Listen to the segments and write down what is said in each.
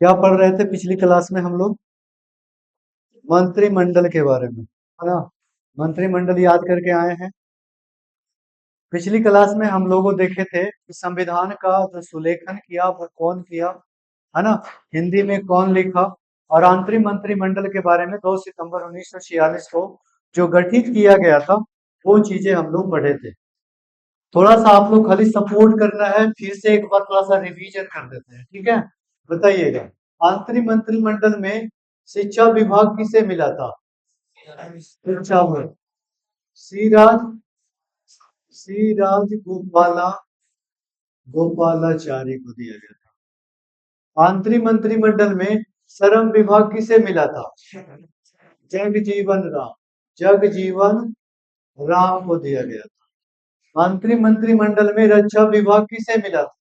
क्या पढ़ रहे थे पिछली क्लास में हम लोग? मंत्रिमंडल के बारे में, है ना? मंत्रिमंडल याद करके आए हैं। पिछली क्लास में हम लोगों देखे थे कि संविधान का जो सुलेखन किया वो कौन किया, है ना? हिंदी में कौन लिखा? और अंतरिम मंत्रिमंडल के बारे में 2 सितंबर 1946 को जो गठित किया गया था, वो चीजें हम लोग पढ़े थे। थोड़ा सा आप लोग खाली सपोर्ट करना है, फिर से एक बार थोड़ा सा रिवीजन कर देते हैं, ठीक है? बताइएगा, अंतरिम मंत्रिमंडल में शिक्षा विभाग किसे मिला था? शिक्षा में श्रीराज श्रीराज गोपालाचारी को दिया गया था। अंतरिम मंत्रिमंडल में श्रम विभाग किसे मिला था? जगजीवन राम जगजीवन राम को दिया गया था। अंतरिम मंत्रिमंडल में रक्षा विभाग किसे मिला था?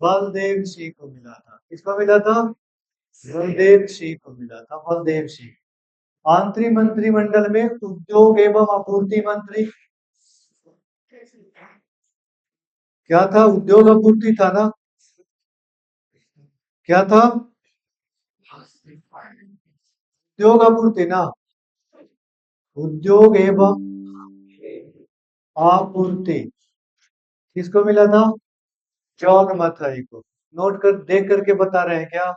बलदेव सिंह को मिला था। किसको मिला था? बलदेव सिंह को मिला था, बलदेव सिंह। अंतरिम मंत्रिमंडल में उद्योग एवं आपूर्ति मंत्री क्या था? उद्योग आपूर्ति था ना? क्या था? उद्योग आपूर्ति ना? उद्योग एवं आपूर्ति किसको मिला था? जॉन मथाई को। नोट कर देख करके बता रहे हैं क्या?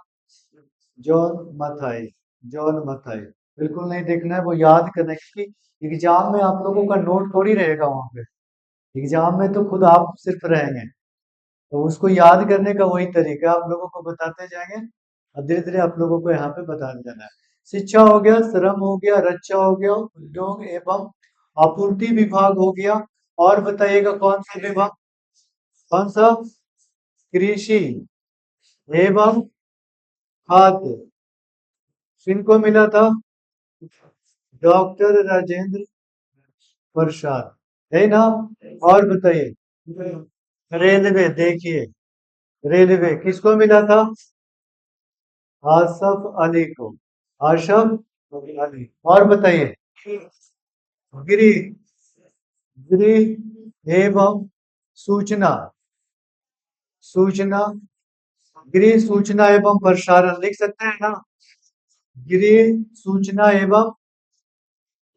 John Mathai, John Mathai. बिल्कुल नहीं देखना है, वो याद करना है, क्योंकि एग्जाम में आप लोगों का नोट थोड़ी रहेगा वहां पे। एग्जाम में तो खुद आप सिर्फ रहेंगे, तो उसको याद करने का वही तरीका आप लोगों को बताते जाएंगे और धीरे धीरे आप लोगों को यहाँ पे बता देना है। शिक्षा हो गया, श्रम हो गया, रक्षा हो गया, उद्योग एवं आपूर्ति विभाग हो गया। और बताइएगा कौन सा विभाग? कौन सा? कृषि एवं खाद्य किनको मिला था? डॉक्टर राजेंद्र प्रसाद, है ना? और बताइए, रेलवे देखिए, रेलवे किसको मिला था? आसफ अली को, आसफ अली। और बताइए, गृह गृह एवं सूचना सूचना गृह सूचना एवं प्रसारण लिख सकते हैं ना? गृह सूचना एवं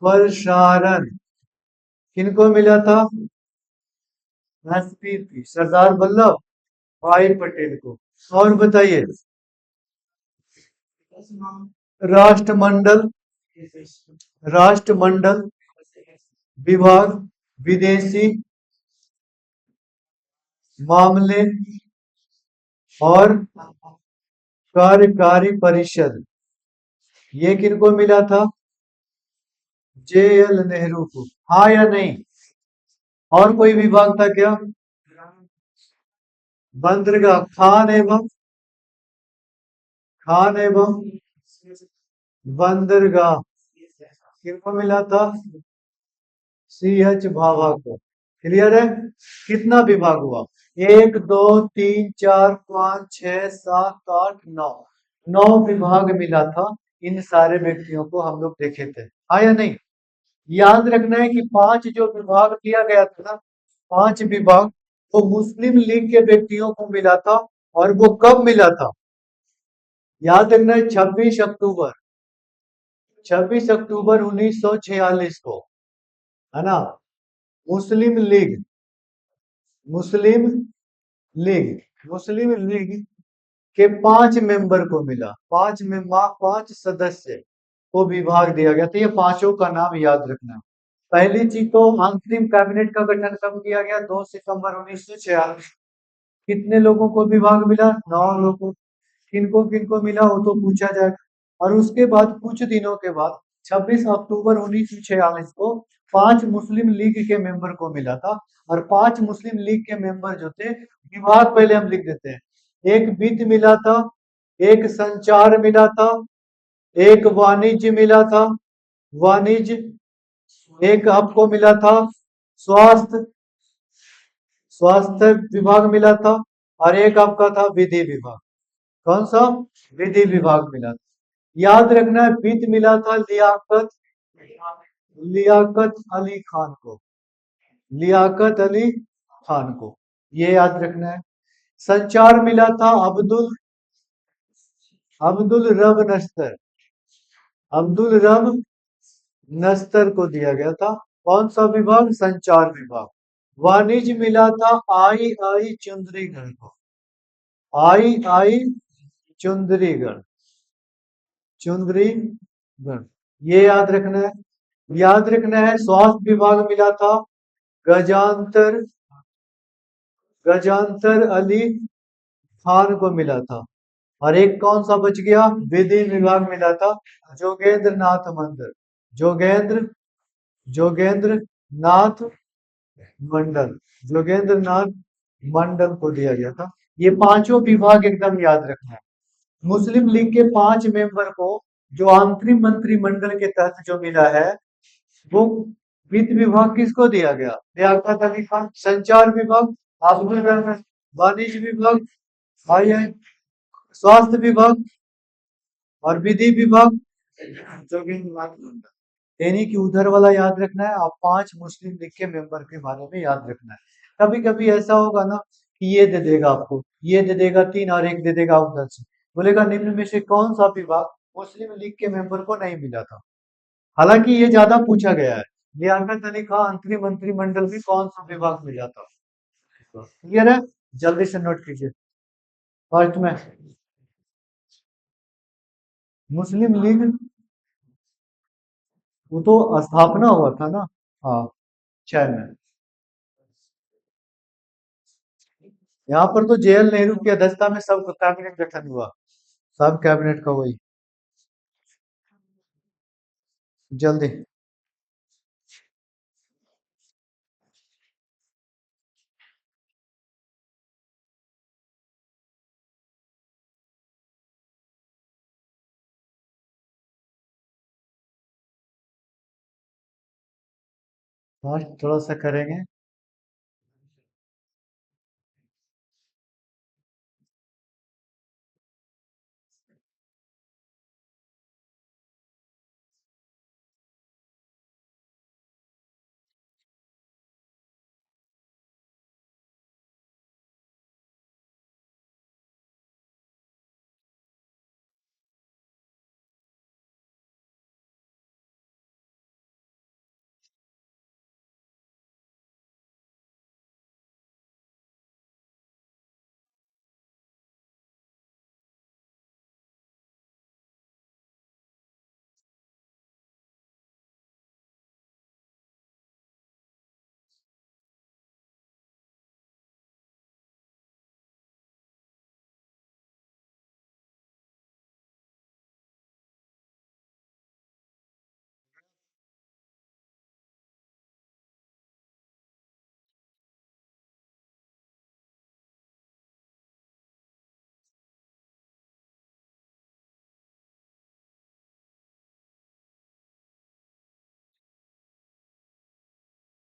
प्रसारण किनको मिला था? एसपीपी सरदार वल्लभ भाई पटेल को। और बताइए, राष्ट्रमंडल राष्ट्रमंडल विभाग विदेशी मामले और कार्यकारी परिषद, ये किनको मिला था? JL नेहरू को। हाँ या नहीं? और कोई विभाग था क्या? बंदरगाह खान एवं बंदरगाह किनको मिला था? CH भाभा को। क्लियर है? कितना विभाग हुआ? 1 2 3 4 5 6 7 8 9, 9 विभाग मिला था। इन सारे व्यक्तियों को हम लोग देखे थे, हाँ या नहीं? याद रखना है कि 5 जो विभाग दिया गया था ना, 5 विभाग, वो मुस्लिम लीग के व्यक्तियों को मिला था। और वो कब मिला था? याद रखना है, 26 अक्टूबर 1946 को, है ना? मुस्लिम लीग मुस्लिम मुस्लिम लीग के 5 मेंबर को मिला, 5 सदस्य को विभाग दिया गया। तो ये पांचों का नाम याद रखना। पहली चीज तो अंतरिम कैबिनेट का गठन कब किया गया? 2 सितंबर 1946। कितने लोगों को विभाग मिला? 9 लोगों। किनको किनको मिला वो तो पूछा जाएगा। और उसके बाद कुछ दिनों के बाद 26 अक्टूबर 1946 को 5 मुस्लिम लीग के मेंबर को मिला था। और 5 मुस्लिम लीग के मेंबर जो थे, विभाग पहले हम लिख देते हैं। एक वित्त मिला था, एक संचार मिला था, एक वाणिज्य मिला था, वाणिज्य। एक आपको मिला था स्वास्थ्य स्वास्थ्य विभाग मिला था। और एक आपका था विधि विभाग। कौन सा? विधि विभाग मिला था। याद रखना है, वित्त मिला था लियाकत लियाकत अली खान को, लियाकत अली खान को, ये याद रखना है। संचार मिला था अब्दुल रब नश्तर, अब्दुल रब नश्तर को दिया गया था। कौन सा विभाग? संचार विभाग। वाणिज्य मिला था आई आई चुंदरीगढ़ को, आई आई चुंदरीगढ़, चुंदरीगढ़, ये याद रखना है। याद रखना है स्वास्थ्य विभाग मिला था गजांतर, गजांतर अली खान को मिला था। और एक कौन सा बच गया? विधि विभाग मिला था जोगेंद्र नाथ मंडल, जोगेंद्र, जोगेंद्र नाथ मंडल, जोगेंद्र नाथ मंडल को दिया गया था। ये पांचों विभाग एकदम याद रखना है। मुस्लिम लीग के 5 मेंबर को जो आंतरिक मंत्रिमंडल के तहत जो मिला है, वो वित्त विभाग किसको दिया गया? लियाकत अली खान। संचार विभाग अब्दुल रहमान, वाणिज्य विभाग आई आई, स्वास्थ्य विभाग और विधि विभाग जोगिंदर नाथ मंडल। यानी कि उधर वाला याद रखना है और 5 मुस्लिम लीग के मेंबर के बारे में याद रखना है। कभी कभी ऐसा होगा ना कि ये दे देगा आपको, ये दे देगा 3 और एक दे देगा उधर से, बोलेगा निम्न में से कौन सा विभाग मुस्लिम लीग के मेंबर को नहीं मिला था। हालांकि ये ज्यादा पूछा गया है, लियाकत अली खान अंतरिम मंत्रिमंडल भी कौन सा विभाग में जाता? क्लियर है? जल्दी से नोट कीजिए। फर्स्ट में मुस्लिम लीग, वो तो स्थापना हुआ था ना, हाँ 6 में। यहाँ पर तो जेएल नेहरू की अध्यक्षता में सब कैबिनेट गठन हुआ, सब कैबिनेट का वही। जल्दी। फास्ट थोड़ा सा करेंगे।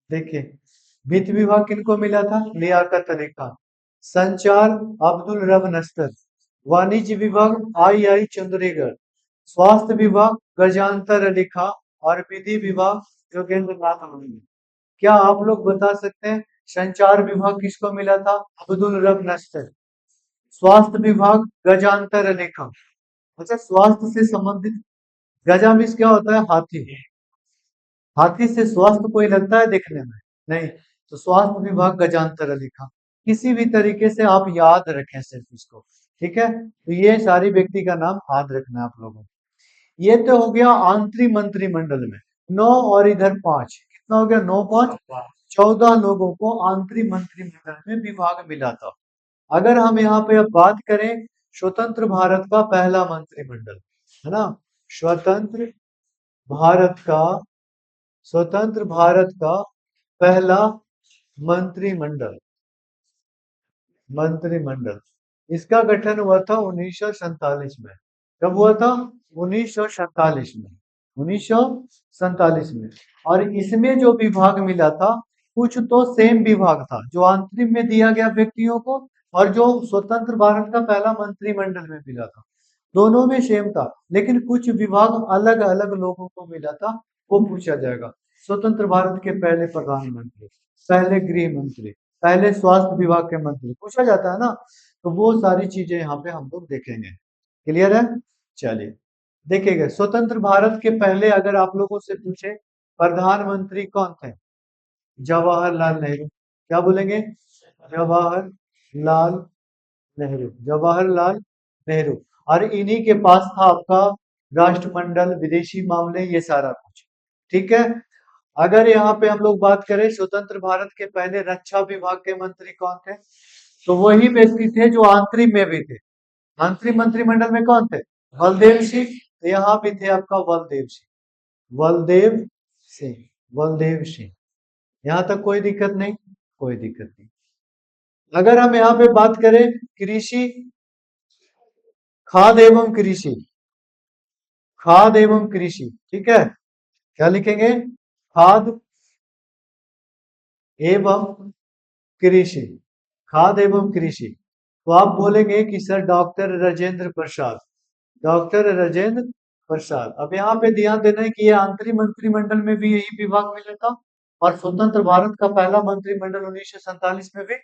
देखिए, वित्त विभाग किनको मिला था? लियाकत अली खान। संचार अब्दुल रब नश्तर। वाणिज्य विभाग आई आई चंद्रीगढ़। स्वास्थ्य विभाग गजांतर अली खान। और विधि विभाग योगेंद्र नाथ मंडल। क्या आप लोग बता सकते हैं संचार विभाग किसको मिला था? अब्दुल रब नश्तर। स्वास्थ्य विभाग गजांतर अली खान। अच्छा, स्वास्थ्य से संबंधित, गजा मीन्स क्या होता है? हाथी। हाथी से स्वास्थ्य कोई लगता है देखने में? नहीं। तो स्वास्थ्य विभाग गजांतर अली खान। किसी भी तरीके से आप याद रखें सिर्फ इसको, ठीक है? तो ये सारी व्यक्ति का नाम याद रखना है आप लोगों को। ये तो हो गया आंतरिक मंत्रिमंडल में 9 और इधर 5, कितना हो गया? 9 5 14 लोगों को आंतरिक मंत्रिमंडल में विभाग मिला था। अगर हम यहाँ पे अब बात करें स्वतंत्र भारत का पहला मंत्रिमंडल, है ना, स्वतंत्र भारत का, स्वतंत्र भारत का पहला मंत्रिमंडल, मंत्रिमंडल, इसका गठन हुआ था 1947 में। कब हुआ था? 1947 में, 1947 में। और इसमें जो विभाग मिला था, कुछ तो सेम विभाग था जो आंतरिक में दिया गया व्यक्तियों को, और जो स्वतंत्र भारत का पहला मंत्रिमंडल में मिला था, दोनों में सेम था, लेकिन कुछ विभाग अलग अलग लोगों को मिला था। वो पूछा जाएगा। स्वतंत्र भारत के पहले प्रधानमंत्री, पहले गृह मंत्री, पहले स्वास्थ्य विभाग के मंत्री, पूछा जाता है ना। तो वो सारी चीजें यहाँ पे हम लोग देखेंगे, क्लियर है? चलिए देखिएगा, स्वतंत्र भारत के पहले अगर आप लोगों से पूछे प्रधानमंत्री कौन थे? जवाहरलाल नेहरू। क्या बोलेंगे? जवाहरलाल नेहरू, जवाहरलाल नेहरू। और इन्हीं के पास था आपका राष्ट्रमंडल, विदेशी मामले, ये सारा कुछ। ठीक है। अगर यहाँ पे हम लोग बात करें स्वतंत्र भारत के पहले रक्षा विभाग के मंत्री कौन थे, तो वही व्यक्ति थे जो आंतरिक में भी थे। आंतरिक मंत्रिमंडल में कौन थे? बलदेव सिंह। तो यहाँ भी थे आपका बलदेव सिंह, बलदेव सिंह, बलदेव सिंह। यहाँ तक कोई दिक्कत नहीं, कोई दिक्कत नहीं। अगर हम यहाँ पे बात करें कृषि, खाद एवं कृषि, खाद एवं कृषि, ठीक है, क्या लिखेंगे? खाद एवं कृषि, खाद एवं कृषि। तो आप बोलेंगे कि sir doctor Rajendra Prasad, doctor Rajendra Prasad. अब यहाँ पे ध्यान देना है कि ये आंतरिक मंत्रिमंडल में भी यही विभाग मिला था, और स्वतंत्र भारत का पहला मंत्रिमंडल 1947 में भी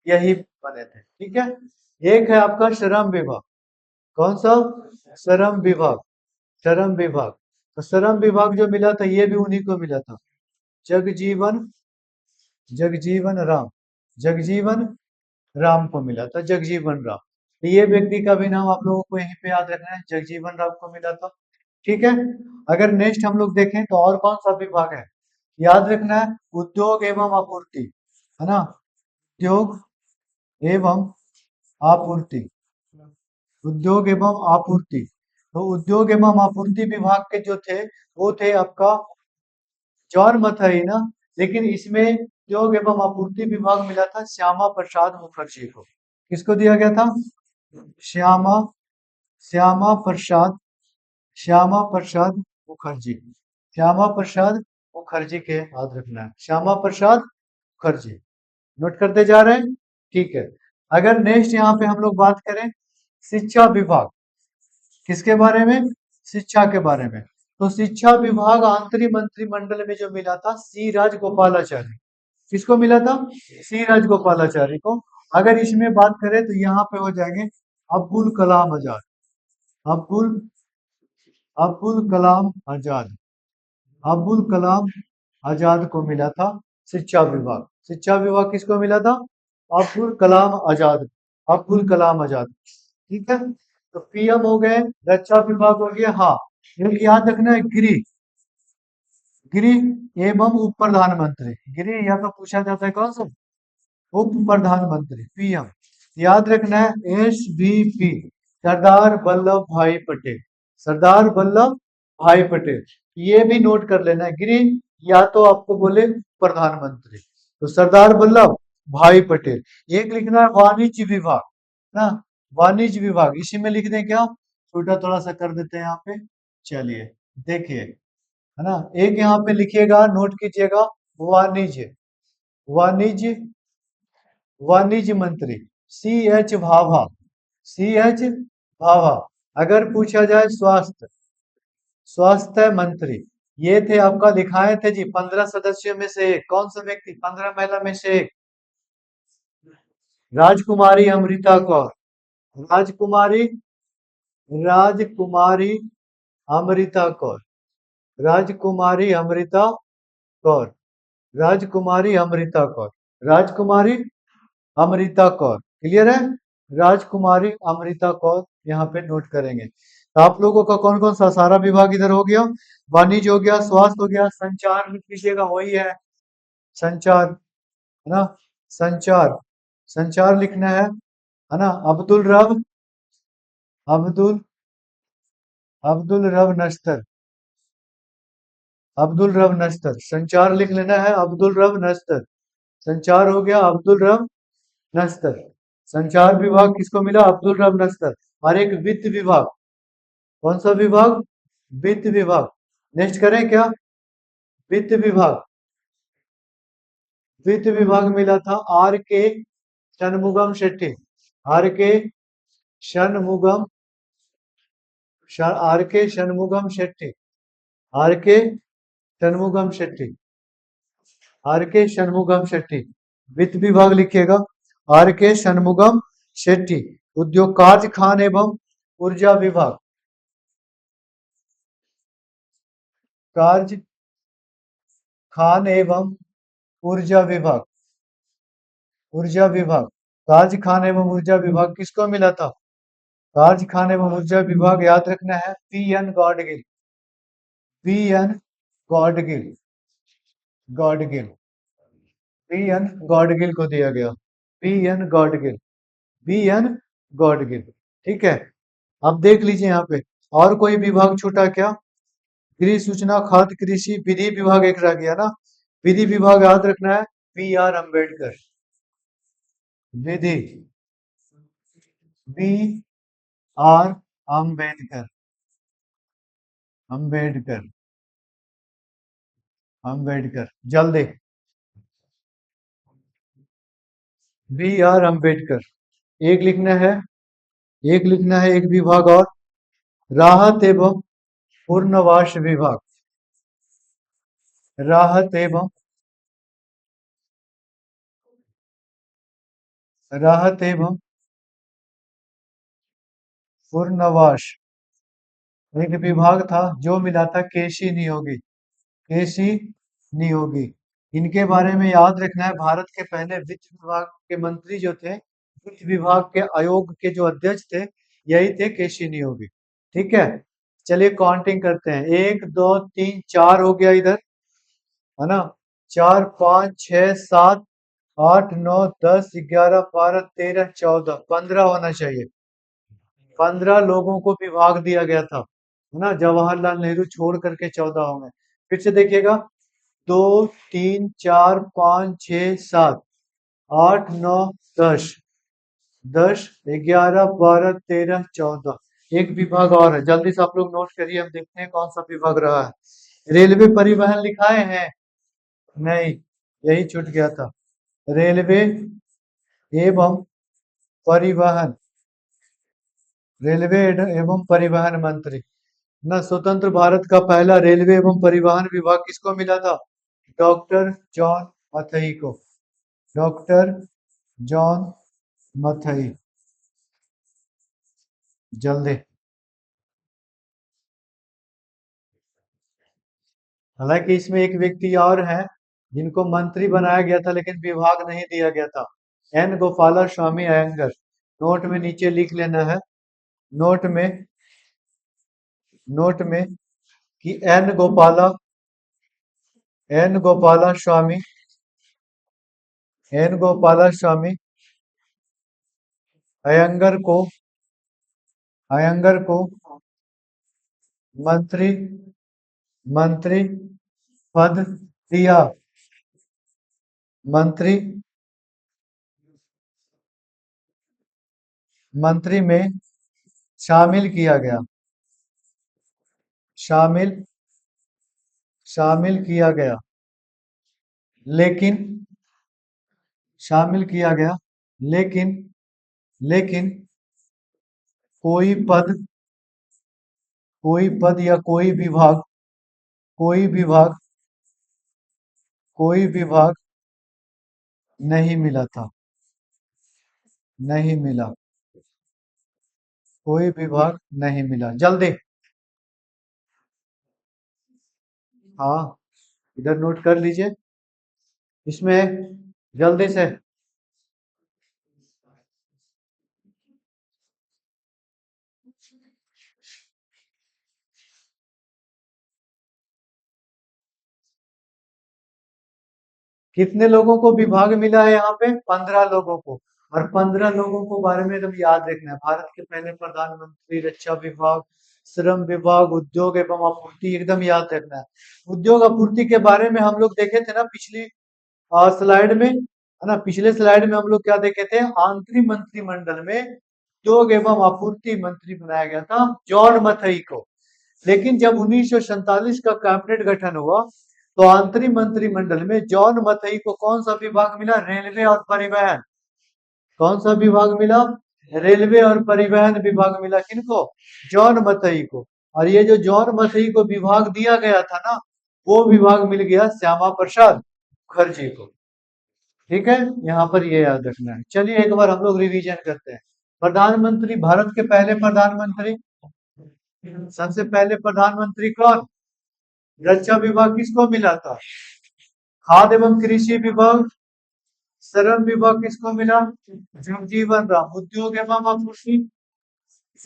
यही बने थे। ठीक है। एक है आपका श्रम विभाग। कौन सा? श्रम विभाग, श्रम विभाग। तो श्रम विभाग जो मिला था ये भी उन्हीं को मिला था, जगजीवन, जगजीवन राम, जगजीवन राम को मिला था, जगजीवन राम। तो ये व्यक्ति का भी नाम आप लोगों को यहीं पे याद रखना है, जगजीवन राम को मिला था। ठीक है। अगर नेक्स्ट हम लोग देखें तो और कौन सा विभाग है, याद रखना है उद्योग एवं आपूर्ति, है ना, उद्योग एवं आपूर्ति, उद्योग एवं आपूर्ति। तो उद्योग एवं आपूर्ति विभाग के जो थे वो थे आपका जौन मत है ना, लेकिन इसमें उद्योग एवं आपूर्ति विभाग मिला था श्यामा प्रसाद मुखर्जी को। किसको दिया गया था? श्यामा, श्यामा प्रसाद, श्यामा प्रसाद मुखर्जी, श्यामा प्रसाद मुखर्जी के याद रखना है, श्यामा प्रसाद मुखर्जी। नोट करते जा रहे हैं? ठीक है। अगर नेक्स्ट यहाँ पे हम लोग बात करें शिक्षा विभाग, किसके बारे में? शिक्षा के बारे में। तो शिक्षा विभाग आंतरिक मंत्रिमंडल में जो मिला था सी राजगोपालाचारी। किसको मिला था? सी राजगोपालाचारी को। अगर इसमें बात करें तो यहाँ पे हो जाएंगे अब्दुल कलाम आजाद, अब्दुल, अब्दुल कलाम आजाद, अब्दुल कलाम आजाद को मिला था शिक्षा विभाग। शिक्षा विभाग किसको मिला था? अब्दुल कलाम आजाद, अब्दुल कलाम आजाद। ठीक है। तो पीएम हो गए, रक्षा विभाग हो गया। हाँ, एक याद रखना है गृह, गृह एवं उप प्रधानमंत्री। गृह या तो पूछा जाता है कौन सा? उप प्रधानमंत्री, पीएम। याद रखना है एसवीपी, सरदार वल्लभ भाई पटेल, सरदार वल्लभ भाई पटेल। ये भी नोट कर लेना है, गृह या तो आपको बोले प्रधानमंत्री, तो सरदार वल्लभ भाई पटेल। एक लिखना है वाणिज्य विभाग ना, वाणिज्य विभाग, इसी में लिख दें क्या? छोटा थोड़ा सा कर देते हैं यहाँ पे। चलिए देखिए, है ना, एक यहाँ पे लिखिएगा, नोट कीजिएगा, वाणिज्य, वाणिज्य, वाणिज्य मंत्री C H Bhabha, C H Bhabha. अगर पूछा जाए स्वास्थ्य, स्वास्थ्य मंत्री, ये थे आपका, दिखाए थे जी 15 सदस्यों में से एक। कौन सा व्यक्ति? 15 महिला में से एक, राजकुमारी अमृता कौर, राजकुमारी, राजकुमारी अमृता कौर, राजकुमारी अमृता कौर, राजकुमारी अमृता कौर, राजकुमारी अमृता कौर। क्लियर है? राजकुमारी अमृता कौर यहाँ पे नोट करेंगे। तो आप लोगों का कौन कौन सा सारा विभाग इधर हो गया, वाणिज्य हो गया, स्वास्थ्य हो गया, संचार लिख लीजिएगा, वही है संचार, है ना, संचार, संचार लिखना है ना। अब्दुल रब, अब्दुल, अब्दुल रब नश्तर, अब्दुल रब नश्तर, संचार लिख लेना है, अब्दुल रब नश्तर। संचार हो गया अब्दुल रब नश्तर। संचार विभाग किसको मिला? अब्दुल रब नश्तर। और एक वित्त विभाग, कौन सा विभाग? वित्त विभाग। नेक्स्ट करें क्या? वित्त विभाग, वित्त विभाग मिला था आर के शनमुगम शेट्टी, आर के शनमुगम, आर के शनमुगम शेट्टी, आर के शनमुगम शेट्टी, आर के शनमुगम शेट्टी। वित्त विभाग लिखिएगा, आर के शनमुगम शेट्टी। उद्योग कार्य खान एवं ऊर्जा विभाग, कार्य खान एवं ऊर्जा विभाग, ऊर्जा विभाग, कार्य खान एवं ऊर्जा विभाग किसको मिला था? कार्य खान एवं ऊर्जा विभाग याद रखना है P N Gadgil, P N Gadgil, Gadgil, P N Gadgil को दिया गया, P N Gadgil, P N Gadgil. ठीक है, अब देख लीजिए यहाँ पे और कोई विभाग छूटा क्या? गृह सूचना खाद्य कृषि विधि विभाग एक रह गया ना, विधि विभाग याद रखना है बी आर अम्बेडकर, विधि, बी आर अम्बेडकर, अम्बेडकर, अम्बेडकर, जल्दी, बी आर अम्बेडकर। एक लिखना है, एक लिखना है, एक विभाग और, राहत एवं पुनर्वास विभाग, राहत एवं, राहत एवं पुनर्वास एक विभाग था जो मिला था केसी नियोगी, केसी नियोगी। इनके बारे में याद रखना है, भारत के पहले वित्त विभाग के मंत्री जो थे, वित्त विभाग के आयोग के जो अध्यक्ष थे, यही थे केसी नियोगी। ठीक है, चलिए काउंटिंग करते हैं, 1 2 3 4 हो गया इधर, है ना, 4 5 6 7 8 9 10 11 12 13 14 15 होना चाहिए, 15 लोगों को विभाग दिया गया था, है ना, जवाहरलाल नेहरू छोड़ करके 14 होंगे। फिर से देखिएगा, 2 3 4 5 6 7 8 9 10, 10 11 12 13 14, एक विभाग और है, जल्दी से आप लोग नोट करिए, हम देखते हैं कौन सा विभाग रहा है। रेलवे परिवहन लिखाए हैं? नहीं, यही छूट गया था, रेलवे एवं परिवहन, रेलवे एवं परिवहन मंत्री ना, स्वतंत्र भारत का पहला रेलवे एवं परिवहन विभाग किसको मिला था? डॉक्टर जॉन मथई को, डॉक्टर जॉन मथई, जल्दी। हालांकि इसमें एक व्यक्ति और है जिनको मंत्री बनाया गया था लेकिन विभाग नहीं दिया गया था, एन गोपाला स्वामी अयंगर। नोट में नीचे लिख लेना है, नोट में, नोट में कि एन गोपाला स्वामी, एन गोपाला स्वामी अयंगर को, अयंगर को मंत्री, मंत्री पद दिया, मंत्री, मंत्री में शामिल किया गया, शामिल, शामिल किया गया, लेकिन, शामिल किया गया, लेकिन, लेकिन कोई पद, कोई पद या कोई विभाग, कोई विभाग, कोई विभाग नहीं मिला था, नहीं मिला, कोई विभाग नहीं मिला, जल्दी। हाँ, इधर नोट कर लीजिए, इसमें जल्दी से, कितने लोगों को विभाग मिला है यहाँ पे? 15 लोगों को, और 15 लोगों को बारे में एकदम याद रखना है, भारत के पहले प्रधानमंत्री, रक्षा विभाग, श्रम विभाग, उद्योग एवं आपूर्ति, एकदम याद रखना है। उद्योग आपूर्ति के बारे में हम लोग देखे थे ना पिछली स्लाइड में, है ना, पिछले स्लाइड में हम लोग क्या देखे थे, आंतरिक मंत्रिमंडल में उद्योग एवं आपूर्ति मंत्री बनाया गया था जॉन मथई को, लेकिन जब 1947 का कैबिनेट गठन हुआ तो आंतरिक मंत्रिमंडल में जॉन मथई को कौन सा विभाग मिला? रेलवे और परिवहन। कौन सा विभाग मिला? रेलवे और परिवहन विभाग मिला, किनको? जॉन मथई को। और ये जो जॉन मथई को विभाग दिया गया था ना, वो विभाग मिल गया श्यामा प्रसाद मुखर्जी को। ठीक है, यहाँ पर ये याद रखना है। चलिए एक बार हम लोग रिवीजन करते हैं। प्रधानमंत्री, भारत के पहले प्रधानमंत्री, सबसे पहले प्रधानमंत्री कौन? रक्षा विभाग किसको मिला था? खाद्य एवं कृषि विभाग। श्रम विभाग किसको मिला? जगजीवन राम। उद्योग एवं आपूर्ति,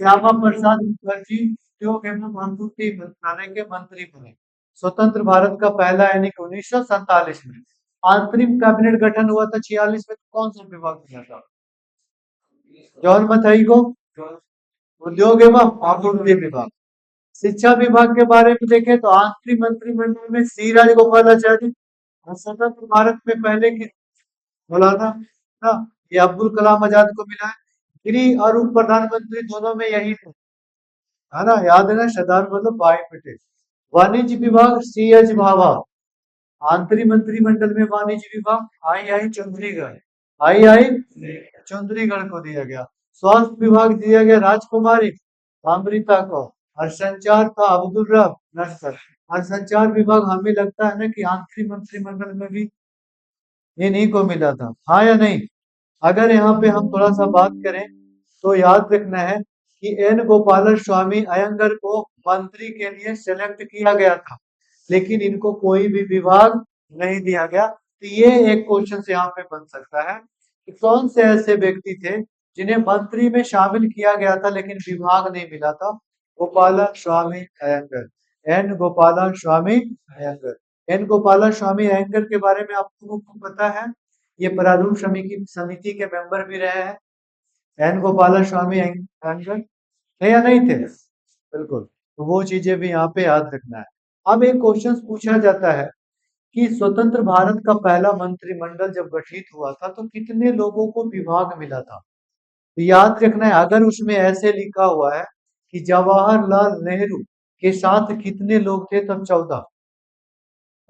श्यामा प्रसाद मुखर्जी उद्योग एवं आपूर्ति मंत्रालय के मंत्री बने। स्वतंत्र भारत का पहला यानी कि 1947 में। अंतरिम कैबिनेट गठन हुआ था 46 में, तो कौन सा विभाग बना था? जॉन मथाई को उद्योग एवं आपूर्ति विभाग। शिक्षा विभाग के बारे में देखें तो आखिरी मंत्रिमंडल में सी राजगोपालाचारी, और स्वतंत्र भारत में पहले की मौलाना ना, ये अब्दुल कलाम आजाद को मिला है। गृह और उप प्रधानमंत्री दोनों में यही थे, है ना, याद है ना, सरदार वल्लभ भाई पटेल। वाणिज्य विभाग सी एच भाभा। आंतरिक मंत्रिमंडल में वाणिज्य विभाग आई चौधरीगढ़, आई चौधरीगढ़ को दिया गया। स्वास्थ्य विभाग दिया गया राजकुमारी अमृता को, और संचार का अब्दुल रब नस्र। और संचार विभाग हमें लगता है ना कि आंतरिक मंत्रिमंडल में भी इन्हीं को मिला था, हाँ या नहीं? अगर यहाँ पे हम थोड़ा सा बात करें तो याद रखना है कि एन गोपाल स्वामी अयंगर को मंत्री के लिए सेलेक्ट किया गया था, लेकिन इनको कोई भी विभाग नहीं दिया गया। तो ये एक क्वेश्चन से यहाँ पे बन सकता है कि कौन से ऐसे व्यक्ति थे जिन्हें मंत्री में शामिल किया गया था लेकिन विभाग नहीं मिला था? गोपाल स्वामी अयंगर, एन गोपाल स्वामी अयंगर। एन गोपाल स्वामी अयंगर के बारे में आप लोगों को पता है, ये प्रारूप समिति के मेंबर भी रहे हैं। एन गोपाल स्वामी अयंगर थे या नहीं थे? बिल्कुल, तो वो चीजें भी यहाँ पे याद रखना है। अब एक क्वेश्चन पूछा जाता है कि स्वतंत्र भारत का पहला मंत्रिमंडल जब गठित हुआ था तो कितने लोगों को विभाग मिला था? तो याद रखना है, अगर उसमें ऐसे लिखा हुआ है कि जवाहरलाल नेहरू के साथ कितने लोग थे, तब 14।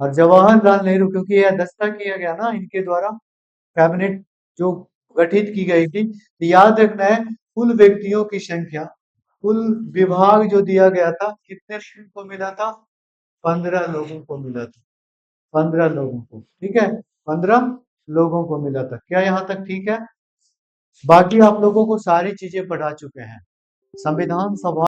और जवाहरलाल नेहरू, क्योंकि यह दस्ता किया गया ना इनके द्वारा, कैबिनेट जो गठित की गई थी, तो याद रखना है कुल व्यक्तियों की संख्या, कुल विभाग जो दिया गया था कितने लोगों को मिला था? 15 लोगों को मिला था। 15 लोगों को, ठीक है, 15 लोगों को मिला था। क्या यहाँ तक ठीक है? बाकी आप लोगों को सारी चीजें पढ़ा चुके हैं। संविधान सभा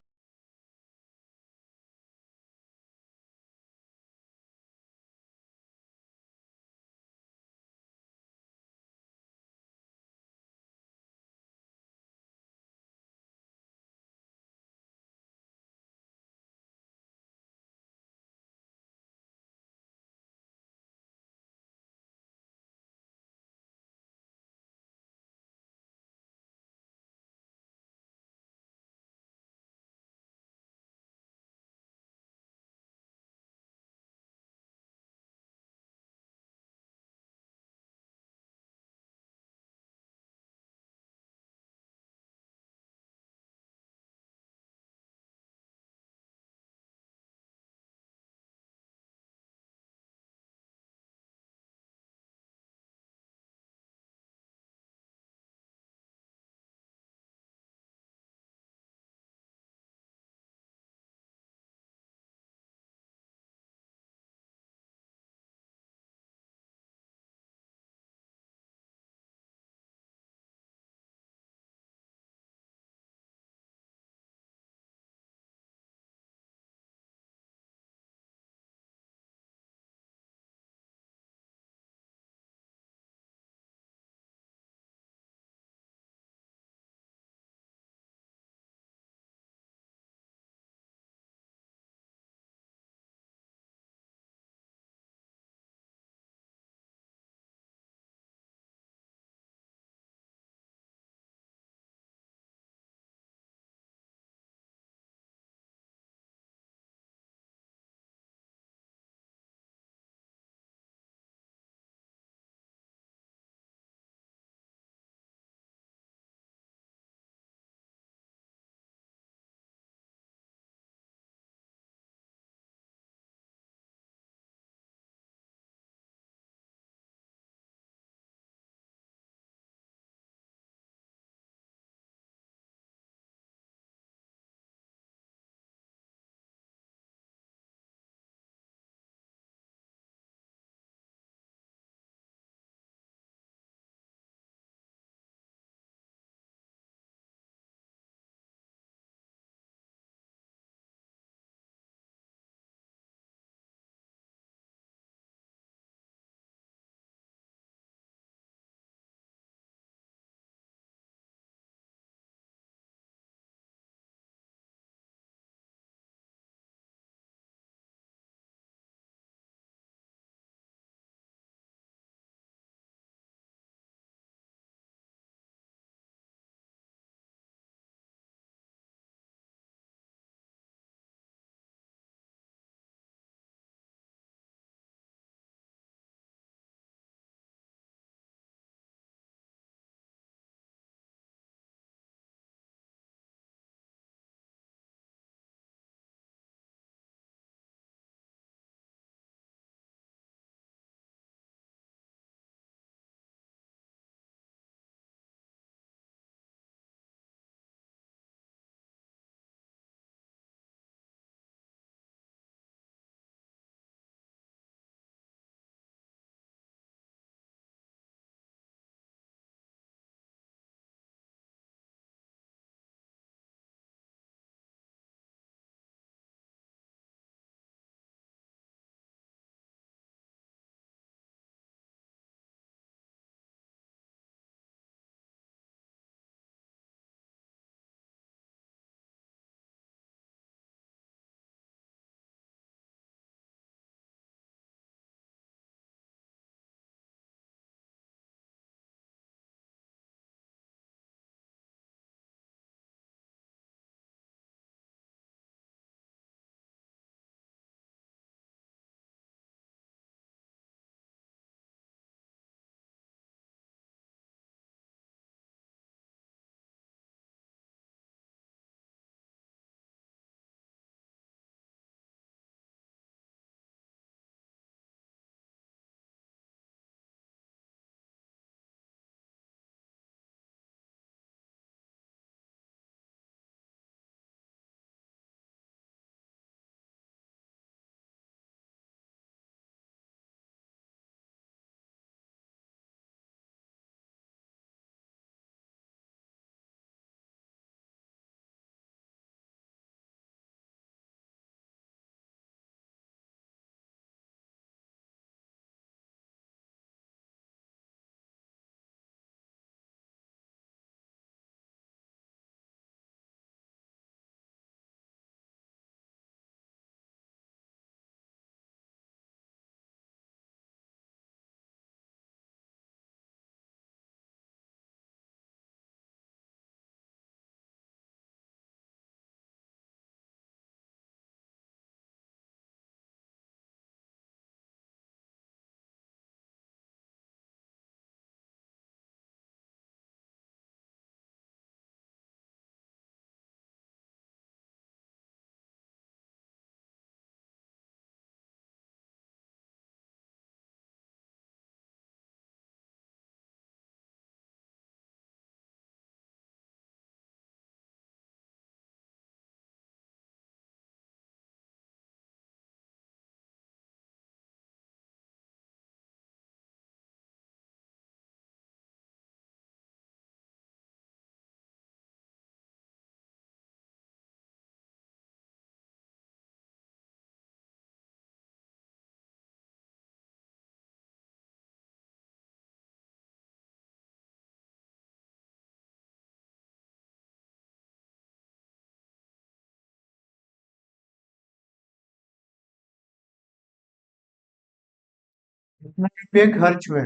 कितने रुपये खर्च हुए?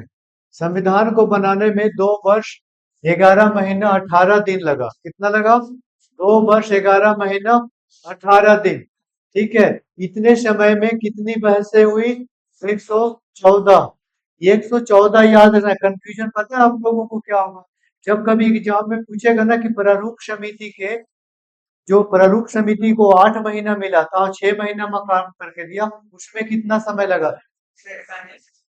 संविधान को बनाने में 2 वर्ष 11 महीना 18 दिन लगा। कितना लगा? 2 वर्ष 11 महीना 18 दिन। ठीक है। इतने समय में कितनी बहसें हुई? 114। ये 114 याद रखना। कंफ्यूजन पता है आप लोगों को क्या होगा? जब कभी एग्जाम में पूछेगा ना कि प्रारूप समिति के, जो प्रारूप समिति को 8 महीना मिला था और 6 महीना में काम करके दिया, उसमें कितना समय लगा?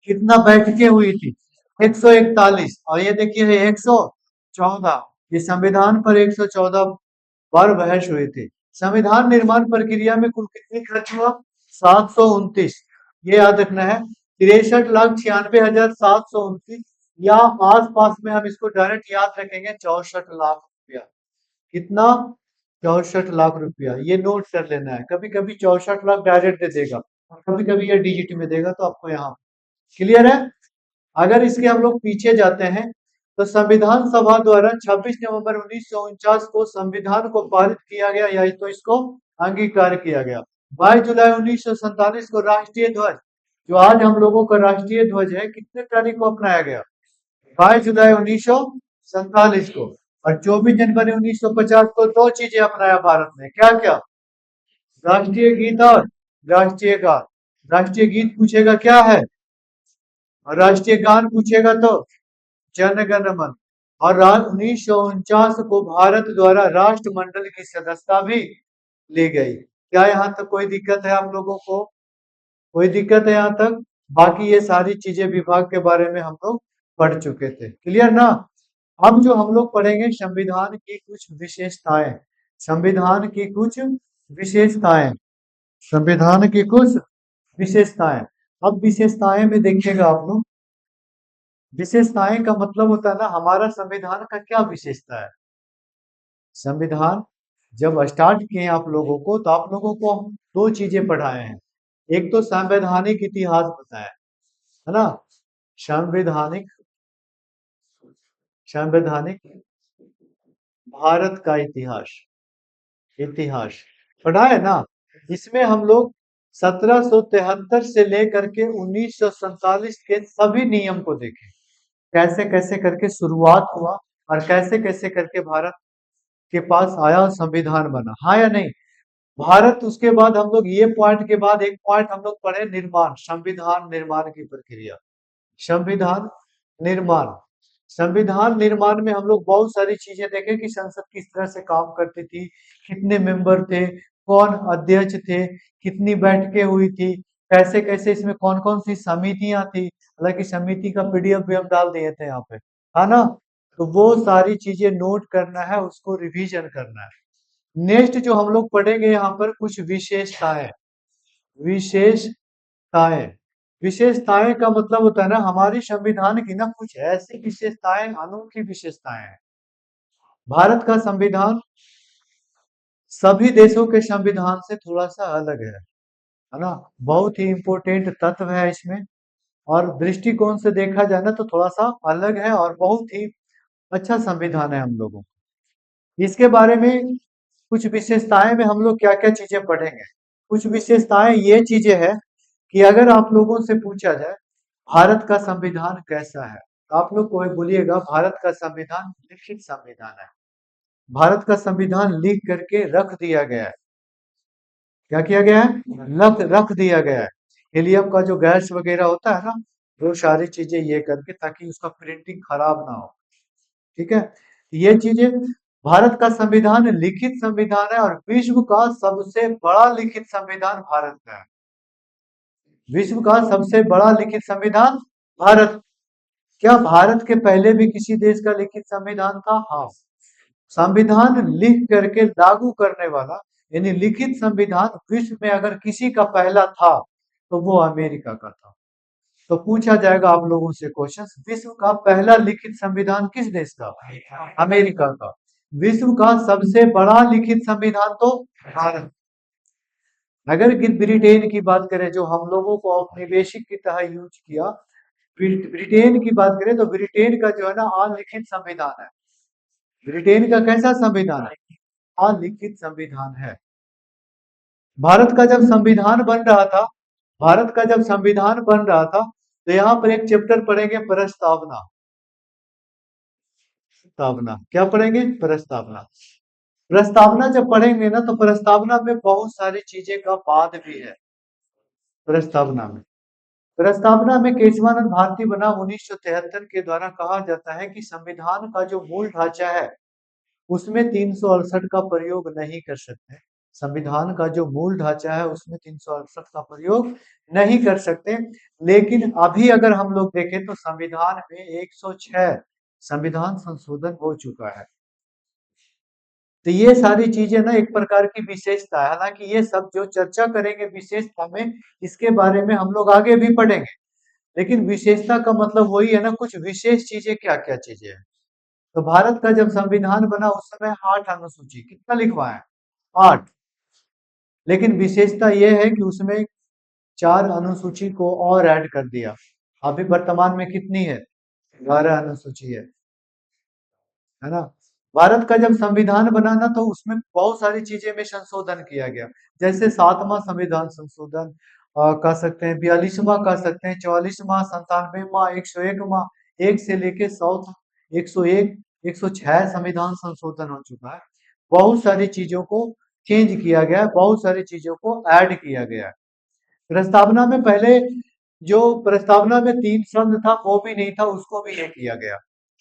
कितना बैठकें हुई थी? 141। और ये देखिए 114। ये संविधान पर 114 बार बहस हुई थी। संविधान निर्माण प्रक्रिया में कुल कितनी खर्च हुआ? 729। ये याद रखना है। 63,96,729, या आस पास में हम इसको डायरेक्ट याद रखेंगे 64 लाख रुपया। कितना? 64 लाख रुपया। ये नोट कर लेना है। कभी कभी 64 लाख डायरेक्ट दे देगा और कभी कभी ये डिजिट में देगा, तो आपको यहाँ क्लियर है। अगर इसके हम लोग पीछे जाते हैं तो संविधान सभा द्वारा 26 नवंबर 1949 को संविधान को पारित किया गया, या तो इसको अंगीकार किया गया। 22 जुलाई 1947 को राष्ट्रीय ध्वज, जो आज हम लोगों का राष्ट्रीय ध्वज है, कितने तारीख को अपनाया गया? 22 जुलाई 1947 को। और 24 जनवरी 1950 को दो चीजें अपनाया भारत ने। क्या क्या? राष्ट्रीय गीत और राष्ट्रीय गान। राष्ट्रीय गीत पूछेगा क्या है, और राष्ट्रीय गान पूछेगा तो जन गण मन। और 1949 को भारत द्वारा राष्ट्रमंडल की सदस्यता भी ली गई। क्या यहाँ तक कोई दिक्कत है आप लोगों को? कोई दिक्कत है यहाँ तक? बाकी ये सारी चीजें विभाग के बारे में हम लोग पढ़ चुके थे। क्लियर ना? अब जो हम लोग पढ़ेंगे संविधान की कुछ विशेषताएं। संविधान की कुछ विशेषताएं। संविधान की कुछ विशेषताएं। अब विशेषताएं में देखिएगा आप लोग, विशेषताएं का मतलब होता है ना, हमारा संविधान का क्या विशेषता है। संविधान जब स्टार्ट किए आप लोगों को, तो आप लोगों को हम दो चीजें पढ़ाए हैं। एक तो संवैधानिक इतिहास बताया है ना, संवैधानिक संवैधानिक भारत का इतिहास, इतिहास पढ़ा है ना। इसमें हम लोग 1773 से लेकर के 1947 के सभी नियम को देखें, कैसे कैसे करके शुरुआत हुआ और कैसे कैसे करके भारत के पास आया, संविधान बना। हाँ या नहीं? भारत, उसके बाद हम लोग ये पॉइंट के बाद एक पॉइंट हम लोग पढ़े, निर्माण, संविधान निर्माण की प्रक्रिया। संविधान निर्माण, संविधान निर्माण में हम लोग बहुत सारी चीजें देखें कि संसद किस तरह से काम करती थी, कितने मेंबर थे, कौन अध्यक्ष थे, कितनी बैठकें हुई थी, कैसे कैसे इसमें कौन कौन सी समितियां थी। हालांकि समिति का पीडीएफ भी हम डाल दिए थे यहाँ पे, है ना। तो वो सारी चीजें नोट करना है, उसको रिवीजन करना है। नेक्स्ट जो हम लोग पढ़ेंगे यहाँ पर कुछ विशेषताएं। विशेषताएं, विशेषताएं का मतलब होता है ना, हमारी संविधान की ना कुछ ऐसी विशेषताएं, अनोखी विशेषताएं हैं। भारत का संविधान सभी देशों के संविधान से थोड़ा सा अलग है ना। बहुत ही इंपॉर्टेंट तत्व है इसमें, और दृष्टिकोण से देखा जाए ना तो थोड़ा सा अलग है और बहुत ही अच्छा संविधान है हम लोगों को। इसके बारे में कुछ विशेषताएं में हम लोग क्या क्या चीजें पढ़ेंगे। कुछ विशेषताएं ये चीजें हैं कि अगर आप लोगों से पूछा जाए भारत का संविधान कैसा है, तो आप लोग को बोलिएगा भारत का संविधान लिखित संविधान है। भारत का संविधान लिख करके रख दिया गया है। क्या किया गया है? रख दिया गया है। हीलियम का जो गैस वगैरह होता है ना, वो सारी चीजें ये करके, ताकि उसका प्रिंटिंग खराब ना हो। ठीक है। ये चीजें, भारत का संविधान लिखित संविधान है, और विश्व का सबसे बड़ा लिखित संविधान भारत का है। विश्व का सबसे बड़ा लिखित संविधान भारत। क्या भारत के पहले भी किसी देश का लिखित संविधान था? हाँ। संविधान लिख करके लागू करने वाला, यानी लिखित संविधान विश्व में अगर किसी का पहला था तो वो अमेरिका का था। तो पूछा जाएगा आप लोगों से क्वेश्चन, विश्व का पहला लिखित संविधान किस देश का? अमेरिका का। विश्व का सबसे बड़ा लिखित संविधान तो भारत। अगर ब्रिटेन की बात करें, जो हम लोगों को औपनिवेशिक की तरह यूज किया, ब्रिटेन की बात करें तो ब्रिटेन का जो है ना अलिखित संविधान है। ब्रिटेन का कैसा संविधान है? अलिखित संविधान है। भारत का जब संविधान बन रहा था, भारत का जब संविधान बन रहा था, तो यहाँ पर एक चैप्टर पढ़ेंगे प्रस्तावना। प्रस्तावना क्या पढ़ेंगे? प्रस्तावना। प्रस्तावना जब पढ़ेंगे ना तो प्रस्तावना में बहुत सारी चीजें का बाद भी है। प्रस्तावना में केशवानंद भारती बनाम 1973 के द्वारा कहा जाता है कि संविधान का जो मूल ढांचा है उसमें 368 का प्रयोग नहीं कर सकते। संविधान का जो मूल ढांचा है उसमें 368 का प्रयोग नहीं कर सकते। लेकिन अभी अगर हम लोग देखें तो संविधान में 106 संविधान संशोधन हो चुका है। तो ये सारी चीजें ना एक प्रकार की विशेषता है। हालांकि ये सब जो चर्चा करेंगे विशेषता में, इसके बारे में हम लोग आगे भी पढ़ेंगे। लेकिन विशेषता का मतलब वही है ना, कुछ विशेष चीजें क्या क्या चीजें हैं। तो भारत का जब संविधान बना उस समय 8 अनुसूची, कितना लिखवाए? 8। लेकिन विशेषता यह है कि उसमें 4 अनुसूची को और ऐड कर दिया। अभी वर्तमान में कितनी है? 12 अनुसूची है ना। भारत का जब संविधान बना ना तो उसमें बहुत सारी चीजें में संशोधन किया गया। जैसे 7वां संविधान संशोधन कह सकते हैं, 42वां कह सकते हैं, 44वां, 97वां, 101वां, 1 से लेके 100, 101, 106 संविधान संशोधन हो चुका है। बहुत सारी चीजों को चेंज किया गया है, बहुत सारी चीजों को ऐड किया गया है। प्रस्तावना में पहले जो प्रस्तावना में 3 शब्द था वो भी नहीं था, उसको भी ये किया गया।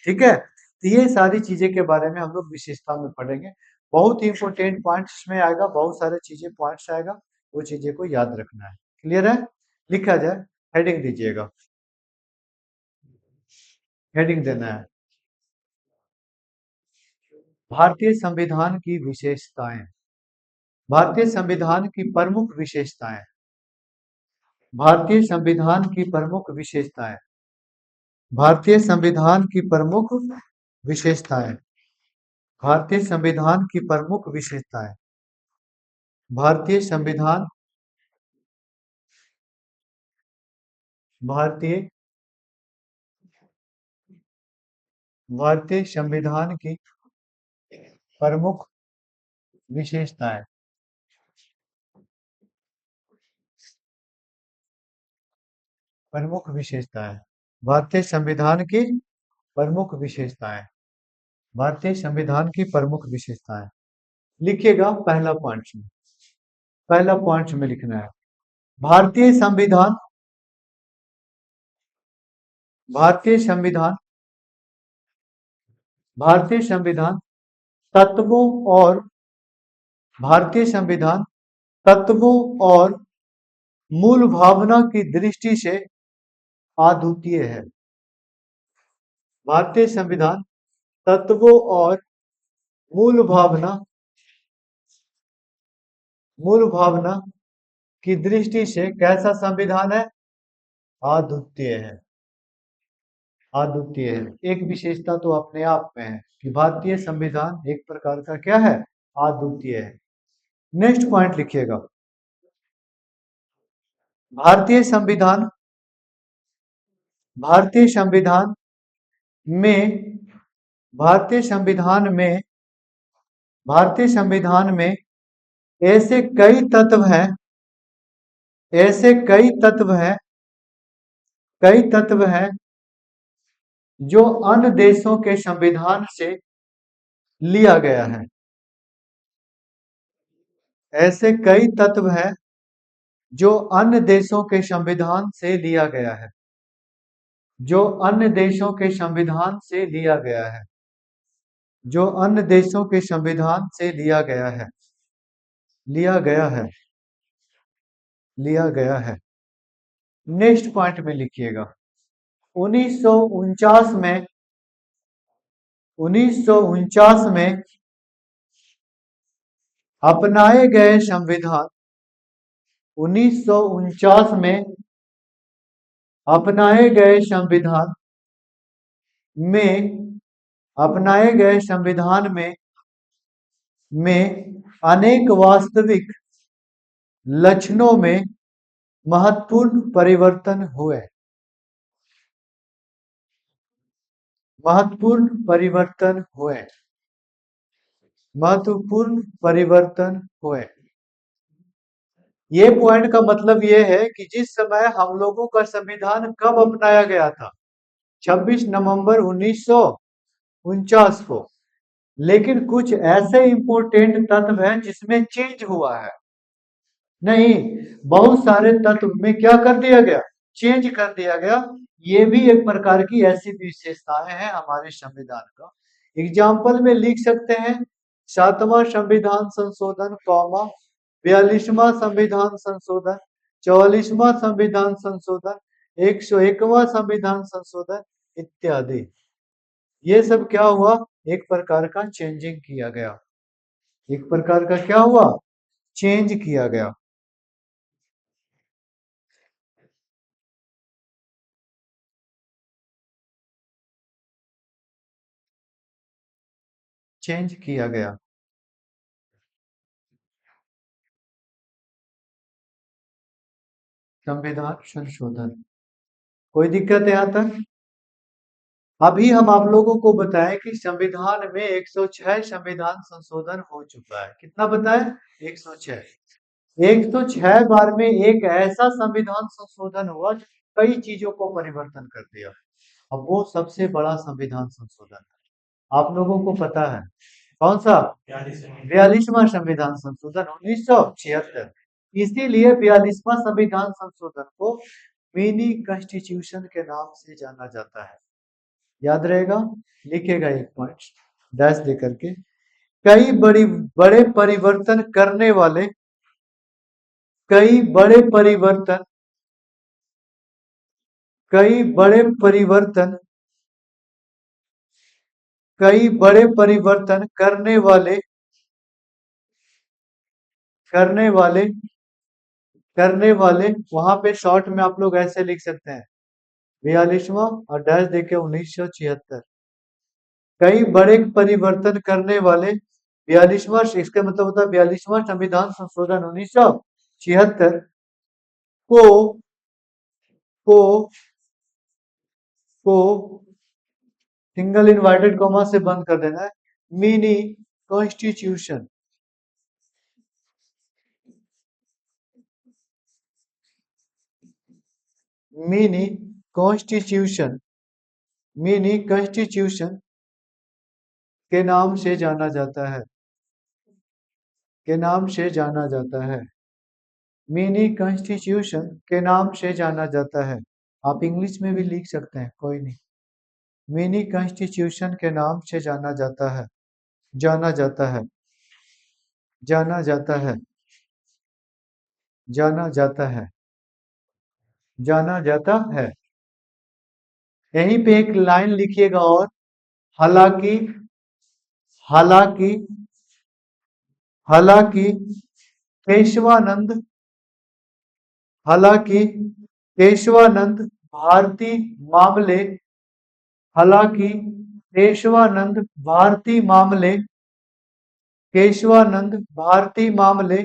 ठीक है, तो ये सारी चीजें के बारे में हम लोग विशेषता में पढ़ेंगे। बहुत ही इंपॉर्टेंट पॉइंट्स में आएगा, बहुत सारे चीजें पॉइंट्स आएगा, वो चीजें को याद रखना है। क्लियर है? लिखा जाए, हेडिंग दीजिएगा, हेडिंग देना है भारतीय संविधान की विशेषताएं। भारतीय संविधान की प्रमुख विशेषताएं। भारतीय संविधान की प्रमुख विशेषताएं। भारतीय संविधान की प्रमुख विशेषताएं। भारतीय संविधान की प्रमुख विशेषताएं। भारतीय संविधान भारतीय भारतीय संविधान की प्रमुख विशेषताएं। प्रमुख विशेषताएं। भारतीय संविधान की प्रमुख विशेषताएं। भारतीय संविधान की प्रमुख विशेषताएं लिखिएगा पहला पॉइंट में। पहला पॉइंट में लिखना है भारतीय संविधान। भारतीय संविधान भारतीय संविधान तत्वों और भारतीय संविधान तत्वों और मूल भावना की दृष्टि से अद्वितीय है। भारतीय संविधान तत्वों और मूल भावना की दृष्टि से कैसा संविधान है? अद्वितीय है। अद्वितीय है। एक विशेषता तो अपने आप में है कि भारतीय संविधान एक प्रकार का क्या है? अद्वितीय है। नेक्स्ट पॉइंट लिखिएगा भारतीय संविधान भारतीय संविधान में भारतीय संविधान में भारतीय संविधान में ऐसे कई तत्व हैं ऐसे कई तत्व हैं जो अन्य देशों के संविधान से लिया गया है। ऐसे कई तत्व हैं जो अन्य देशों के संविधान से लिया गया है। जो अन्य देशों के संविधान से लिया गया है। जो अन्य देशों के संविधान से लिया गया है। लिया गया है। लिया गया है। नेक्स्ट पॉइंट में लिखिएगा 1949 में 1949 में अपनाए गए संविधान 1949 में अपनाए गए संविधान में अपनाए गए संविधान में अनेक वास्तविक लक्षणों में महत्वपूर्ण परिवर्तन हुए। महत्वपूर्ण परिवर्तन हुए। महत्वपूर्ण परिवर्तन हुए। ये पॉइंट का मतलब ये है कि जिस समय हम लोगों का संविधान कब अपनाया गया था, 26 नवंबर 1949 को, लेकिन कुछ ऐसे इंपोर्टेंट तत्व हैं जिसमें चेंज हुआ है। नहीं, बहुत सारे तत्व में क्या कर दिया गया, चेंज कर दिया गया। ये भी एक प्रकार की ऐसी विशेषताएं हैं हमारे संविधान का। एग्जाम्पल में लिख सकते हैं 7वां संविधान संशोधन, कॉमा 42वां संविधान संशोधन, 44वां संविधान संशोधन, 101वां संविधान संशोधन इत्यादि। ये सब क्या हुआ, एक प्रकार का चेंजिंग किया गया। एक प्रकार का क्या हुआ, चेंज किया गया। चेंज किया गया। संविधान संशोधन, कोई दिक्कत है यहाँ तक? अभी हम आप लोगों को बताएं कि संविधान में 106 संविधान संशोधन हो चुका है। कितना बताएं, 106। 106 बार में एक ऐसा संविधान संशोधन हुआ जो कई चीजों को परिवर्तन कर दिया। अब वो सबसे बड़ा संविधान संशोधन है, आप लोगों को पता है कौन सा, 42वां संविधान संशोधन 1976। इसीलिए 42वां संविधान संशोधन को मिनी कॉन्स्टिट्यूशन के नाम से जाना जाता है। याद रहेगा, लिखेगा एक पॉइंट डैश दे करके। कई बड़े परिवर्तन करने वाले, कई बड़े परिवर्तन, कई बड़े परिवर्तन, कई बड़े परिवर्तन करने वाले करने वाले, वहां पे शॉर्ट में आप लोग ऐसे लिख सकते हैं 42वां और डैश देके 1976। कई बड़े परिवर्तन करने वाले 42वां, इसका मतलब होता है 42वां संविधान संशोधन 1976 को को को सिंगल इन्वर्टेड कॉमा से बंद कर देना है, mini constitution, mini constitution, mini constitution के नाम से जाना जाता है, के नाम से जाना जाता है, मिनी कॉन्स्टिट्यूशन के नाम से जाना जाता है। आप इंग्लिश में भी लिख सकते हैं, कोई नहीं। मिनी कॉन्स्टिट्यूशन के नाम से जाना जाता है, जाना जाता है, जाना जाता है, जाना जाता है, जाना जाता है। यहीं पे एक लाइन लिखिएगा और, हालांकि हालांकि हालांकि केशवानंद, हालांकि केशवानंद भारती मामले, हालांकि केशवानंद भारती मामले, केशवानंद भारती मामले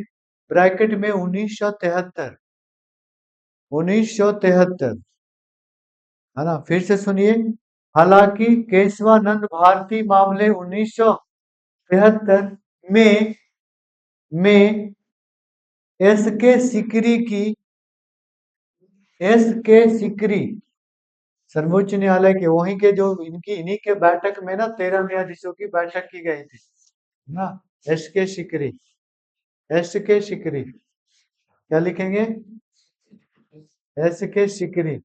ब्रैकेट में 1973, 1973, है ना। फिर से सुनिए, हालांकि केशवानंद भारती मामले 1973 में एस के सिकरी की, एस के सिकरी सर्वोच्च न्यायालय के, वहीं के जो इनकी इन्हीं के बैठक में ना 13 न्यायाधीशों की बैठक की गई थी ना। एस के सिकरी, एस के सिकरी, क्या लिखेंगे, एस के सिकरी,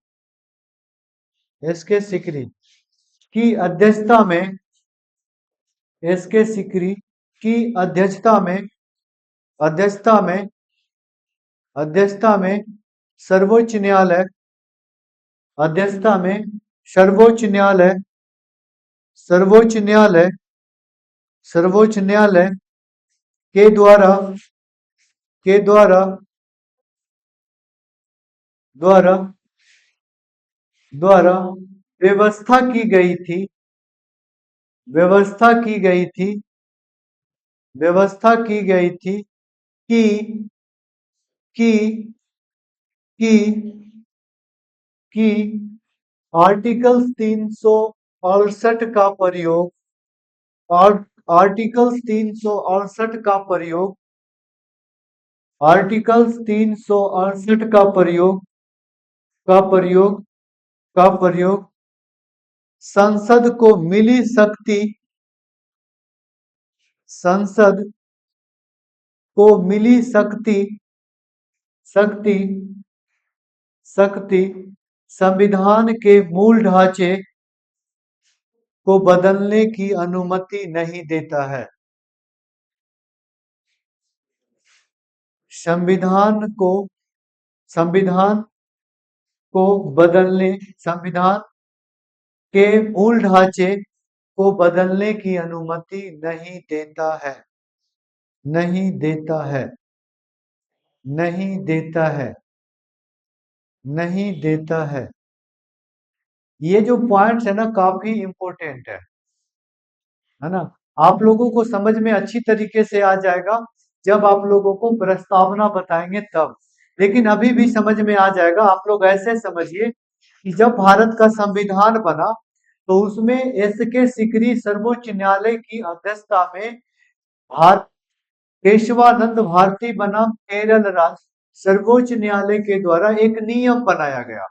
एस के सिकरी की अध्यक्षता में, एस के सिकरी की अध्यक्षता में, अध्यक्षता में, अध्यक्षता में सर्वोच्च न्यायालय, अध्यक्षता में सर्वोच्च न्यायालय, सर्वोच्च न्यायालय, सर्वोच्च न्यायालय के द्वारा, के द्वारा, द्वारा, द्वारा व्यवस्था की गई थी, व्यवस्था की गई थी, व्यवस्था की गई थी कि कि कि कि आर्टिकल 368 का प्रयोग, और आर्टिकल 368 का प्रयोग आर्टिकल्स 368 का प्रयोग का प्रयोग का प्रयोग संसद को मिली शक्ति संसद को मिली शक्ति शक्ति शक्ति संविधान के मूल ढांचे को बदलने की अनुमति नहीं देता है। संविधान को बदलने संविधान के मूल ढांचे को बदलने की अनुमति नहीं देता है। नहीं देता है। नहीं देता है। नहीं देता है। ये जो पॉइंट्स है ना काफी इंपॉर्टेंट है ना। आप लोगों को समझ में अच्छी तरीके से आ जाएगा जब आप लोगों को प्रस्तावना बताएंगे तब, लेकिन अभी भी समझ में आ जाएगा। आप लोग ऐसे समझिए कि जब भारत का संविधान बना तो उसमें एस के सिकरी सर्वोच्च न्यायालय की अध्यक्षता में भारत केशवानंद भारती बनाम केरल राज्य सर्वोच्च न्यायालय के द्वारा एक नियम बनाया गया,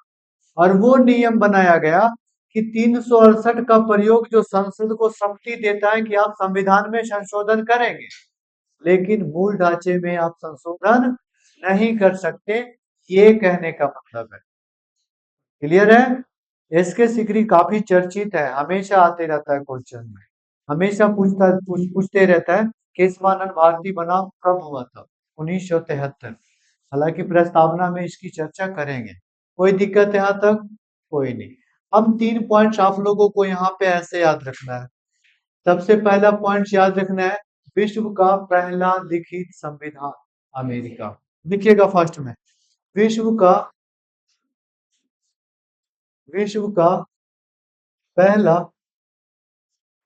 और वो नियम बनाया गया कि 368 का प्रयोग जो संसद को शक्ति देता है कि आप संविधान में संशोधन करेंगे, लेकिन मूल ढांचे में आप संशोधन नहीं कर सकते, ये कहने का मतलब है। क्लियर है? एसके सिकरी काफी चर्चित है, हमेशा आते रहता है क्वेश्चन में, हमेशा पूछते रहता है केशवानंद भारती बनाम कब हुआ था, 1973। हालांकि प्रस्तावना में इसकी चर्चा करेंगे। कोई दिक्कत यहाँ तक? कोई नहीं। हम 3 पॉइंट्स आप लोगों को यहाँ पे ऐसे याद रखना है। सबसे पहला पॉइंट याद रखना है, विश्व का पहला लिखित संविधान अमेरिका। लिखिएगा फर्स्ट में, विश्व का पहला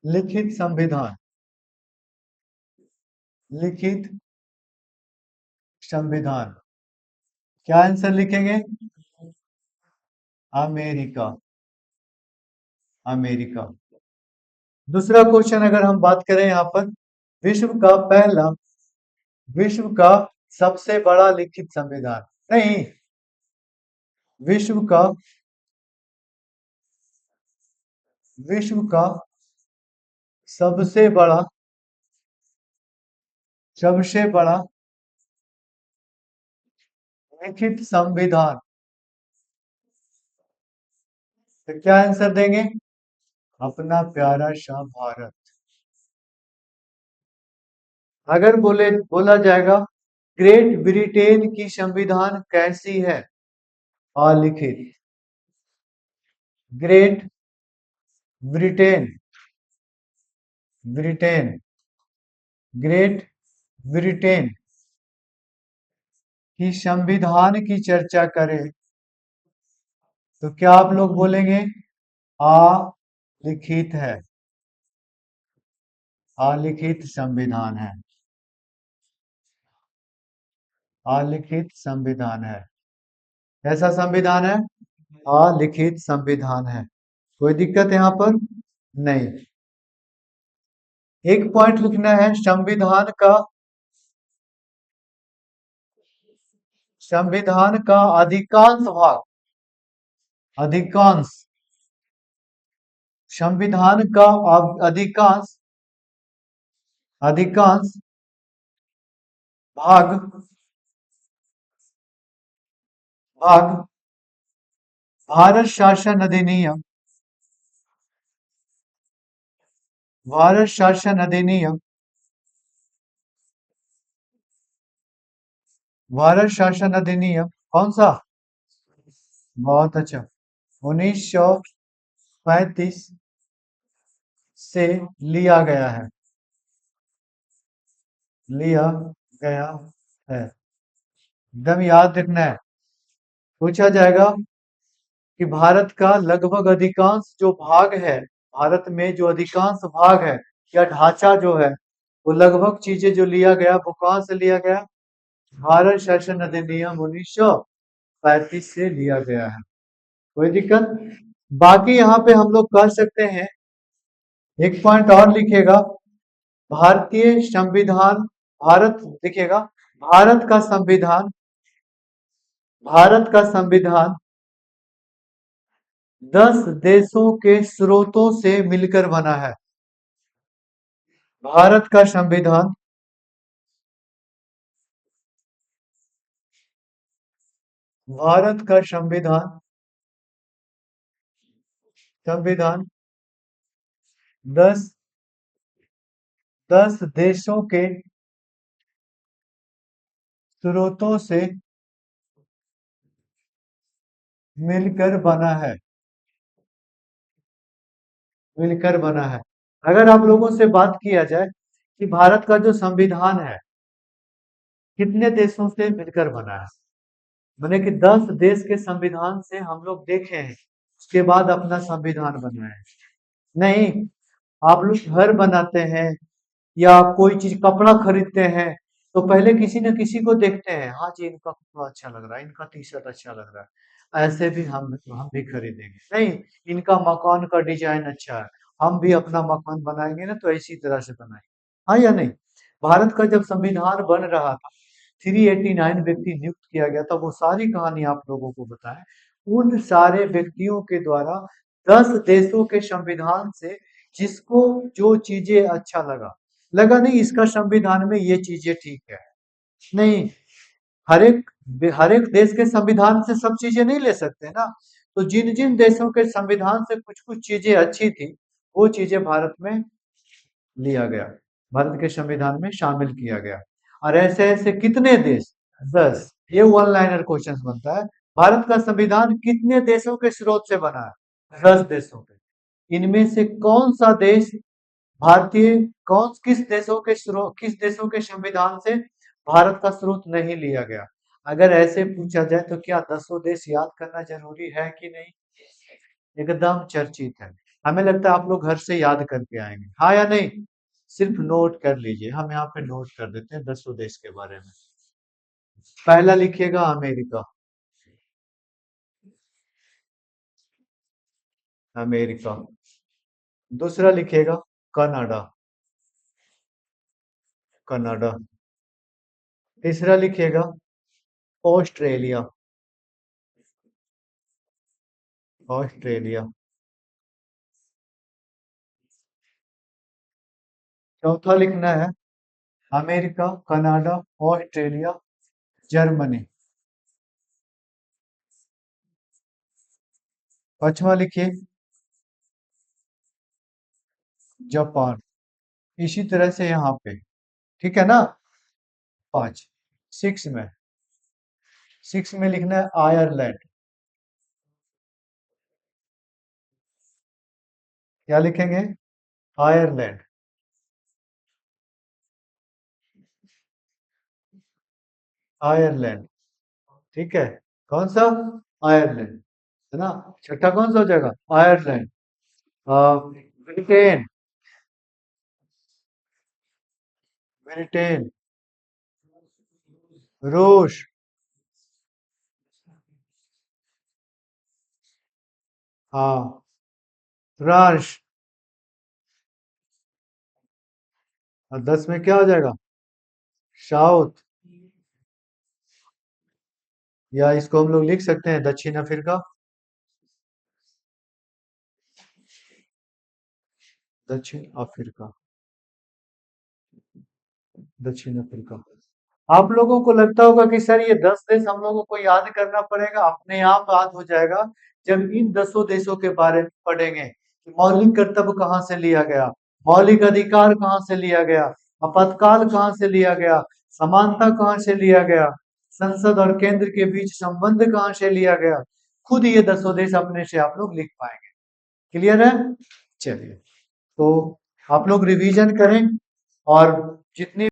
लिखित संविधान। लिखित संविधान, क्या आंसर लिखेंगे? अमेरिका। अमेरिका। दूसरा क्वेश्चन अगर हम बात करें यहाँ पर, विश्व का सबसे बड़ा लिखित संविधान, नहीं, विश्व का सबसे बड़ा लिखित संविधान, तो क्या आंसर देंगे? अपना प्यारा सा भारत। अगर बोला जाएगा ग्रेट ब्रिटेन की संविधान कैसी है? अलिखित। ग्रेट ब्रिटेन ग्रेट ब्रिटेन की संविधान की चर्चा करें तो क्या आप लोग बोलेंगे? अलिखित है। अलिखित संविधान है। अलिखित संविधान है। कैसा संविधान है? अलिखित संविधान है। कोई दिक्कत यहाँ पर? नहीं। एक पॉइंट लिखना है, संविधान का अधिकांश संविधान का अधिकांश भाग भारत शासन अधिनियम कौन सा? बहुत अच्छा, 1935 से लिया गया है। एकदम याद रखना है। पूछा जाएगा कि भारत का लगभग अधिकांश जो भाग है, भारत में जो अधिकांश भाग है या ढांचा जो है, वो लगभग चीजें जो लिया गया वो कहां से लिया गया? भारत शासन अधिनियम 1935 से लिया गया है। कोई दिक्कत? बाकी यहाँ पे हम लोग कर सकते हैं, एक पॉइंट और लिखेगा, भारतीय संविधान भारत लिखेगा भारत का संविधान 10 देशों के स्रोतों से मिलकर बना है। भारत का संविधान भारत का संविधान 10 10 देशों के स्रोतों से मिलकर बना है। मिलकर बना है। अगर आप लोगों से बात किया जाए कि भारत का जो संविधान है कितने देशों से मिलकर बना है, माने कि 10 देश के संविधान से हम लोग देखे हैं, उसके बाद अपना संविधान बनाए हैं। नहीं, आप लोग घर बनाते हैं या कोई चीज कपड़ा खरीदते हैं तो पहले किसी न किसी को देखते हैं, हाँ जी इनका कपड़ा अच्छा लग रहा है, इनका टी शर्ट अच्छा लग रहा है, ऐसे भी हम भी खरीदेंगे। नहीं, इनका मकान का डिजाइन अच्छा है, हम भी अपना मकान बनाएंगे ना तो इसी तरह से बनाएंगे। हाँ या नहीं? भारत का जब संविधान बन रहा था 389 व्यक्ति नियुक्त किया गया था, वो सारी कहानी आप लोगों को बताएं। उन सारे व्यक्तियों के द्वारा 10 देशों के संविधान से जिसको जो चीजें अच्छा लगा नहीं इसका संविधान में ये चीजें ठीक है, नहीं, हर एक देश के संविधान से सब चीजें नहीं ले सकते ना। तो जिन जिन देशों के संविधान से कुछ कुछ चीजें अच्छी थी वो चीजें भारत में लिया गया, भारत के संविधान में शामिल किया गया। और ऐसे ऐसे कितने देश? 10। ये वन लाइनर क्वेश्चन बनता है। भारत का संविधान कितने देशों के स्रोत से बना है? 10 देशों के। इनमें से कौन सा देश भारतीय कौन किस देशों के संविधान से भारत का स्रोत नहीं लिया गया? अगर ऐसे पूछा जाए तो क्या 10 देश याद करना जरूरी है कि नहीं? एकदम चर्चित है। हमें लगता है आप लोग घर से याद करके आएंगे, हाँ या नहीं? सिर्फ नोट कर लीजिए, हम यहाँ पे नोट कर देते हैं 10 देश के बारे में। पहला लिखिएगा अमेरिका। अमेरिका। दूसरा लिखिएगा कनाडा। कनाडा। तीसरा लिखिएगा ऑस्ट्रेलिया। ऑस्ट्रेलिया। चौथा लिखना है अमेरिका, कनाडा, ऑस्ट्रेलिया, जर्मनी। पांचवा लिखिए जापान। इसी तरह से यहाँ पे, ठीक है ना? 5। 6 में 6 में लिखना है आयरलैंड। क्या लिखेंगे? आयरलैंड। आयरलैंड, ठीक है। कौन सा? आयरलैंड, है ना? छठा कौन सा हो जाएगा? आयरलैंड। ब्रिटेन। ब्रिटेन। रूस। हाँ, फ्रांस। और 10 में क्या हो जाएगा? साउथ, या इसको हम लोग लिख सकते हैं दक्षिण अफ्रीका। दक्षिण अफ्रीका। दक्षिण अफ्रीका। आप लोगों को लगता होगा कि सर ये 10 देश हम लोगों को याद करना पड़ेगा, अपने आप याद हो जाएगा जब इन 10 देशों के बारे में पढ़ेंगे कि मौलिक कर्तव्य कहाँ से लिया गया, मौलिक अधिकार कहाँ से लिया गया, आपातकाल कहाँ से लिया गया, समानता कहाँ से लिया गया, संसद और केंद्र के बीच संबंध कहाँ से लिया गया। खुद ये 10 देश अपने से आप लोग लिख पाएंगे। क्लियर है? चलिए, तो आप लोग रिवीजन करें और जितनी